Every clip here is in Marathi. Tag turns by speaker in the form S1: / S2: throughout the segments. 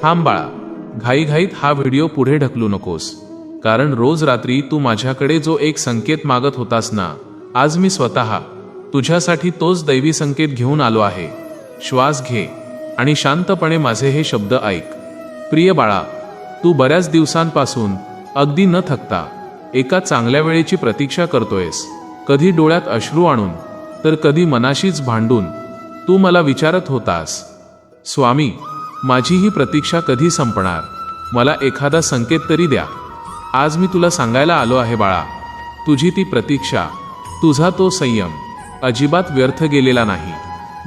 S1: थांब बाळा, घाईघाईत हा व्हिडिओ पुढे ढकलू नकोस, कारण रोज रात्री तू माझ्याकडे जो एक संकेत मागत होतास ना, आज मी स्वतः तुझ्यासाठी तोच दैवी संकेत घेऊन आलो आहे. श्वास घे आणि शांतपणे माझे हे शब्द ऐक. प्रिय बाळा, तू बऱ्याच दिवसांपासून अगदी न थकता एका चांगल्या वेळेची प्रतीक्षा करतोयस. कधी डोळ्यात अश्रू आणून तर कधी मनाशीच भांडून तू मला विचारत होतास, स्वामी, माझी ही प्रतीक्षा कधी संपणार? मला एखादा संकेत तरी द्या. आज मी तुला सांगायला आलो आहे बाळा, तुझी ती प्रतीक्षा, तुझा तो संयम अजिबात व्यर्थ गेलेला नाही.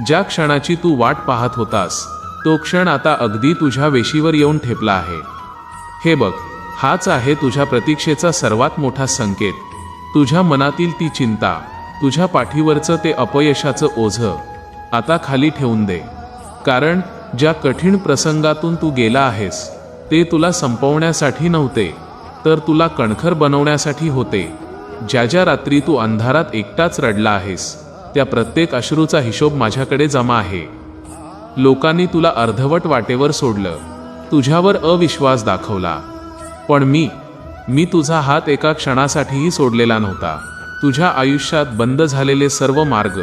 S1: ज्या क्षणाची तू वाट पाहत होतास तो क्षण आता अगदी तुझ्या वेशीवर येऊन ठेपला आहे. हे बघ, हाच आहे तुझ्या प्रतीक्षेचा सर्वात मोठा संकेत. तुझ्या मनातील ती चिंता, तुझ्या पाठीवरचं ते अपयशाचं ओझं आता खाली ठेवून दे. कारण ज्या कठीण प्रसंगातून तू गेला आहेस ते तुला संपवण्यासाठी नव्हते, तर तुला कणखर बनवण्यासाठी होते. ज्या ज्या रात्री तू अंधारात एकटाच रडला आहेस त्या प्रत्येक अश्रूचा हिशोब माझ्याकडे जमा आहे. लोकांनी तुला अर्धवट वाटेवर सोडलं, तुझ्यावर अविश्वास दाखवला, पण मी तुझा हात एका क्षणासाठीही सोडलेला नव्हता. तुझ्या आयुष्यात बंद झालेले सर्व मार्ग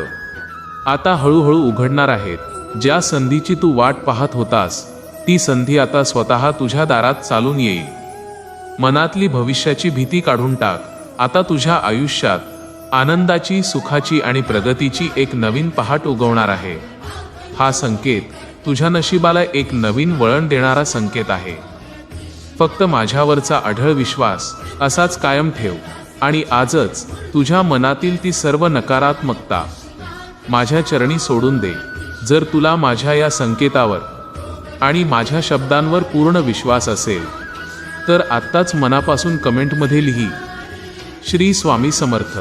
S1: आता हळूहळू उघडणार आहेत. ज्या संधीची तू वाट पाहत होतास ती संधी आता स्वतः तुझ्या दारात चालून येईल. मनातली भविष्याची भीती काढून टाक. आता तुझ्या आयुष्यात आनंदाची, सुखाची आणि प्रगतीची एक नवीन पहाट उगवणार आहे. हा संकेत तुझ्या नशिबाला एक नवीन वळण देणारा संकेत आहे. फक्त माझ्यावरचा अढळ विश्वास असाच कायम ठेव आणि आजच तुझ्या मनातील ती सर्व नकारात्मकता माझ्या चरणी सोडून दे. जर तुला माझ्या या संकेतावर आणि माझ्या शब्दांवर पूर्ण विश्वास असेल तर आत्ताच मनापासून कमेंटमध्ये लिही, श्री स्वामी समर्थ.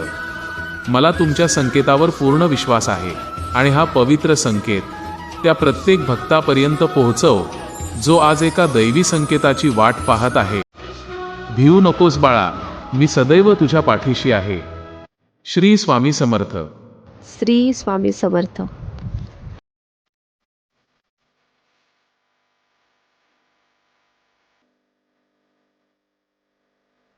S1: मला तुमच्या संकेतावर पूर्ण विश्वास आहे आणि हा पवित्र संकेत त्या प्रत्येक भक्तापर्यंत पोहोचव जो आज एका दैवी संकेताची वाट पाहत आहे. भिवू नकोस बाळा, मी सदैव तुझ्या पाठीशी आहे. श्री स्वामी समर्थ.
S2: श्री स्वामी समर्थ.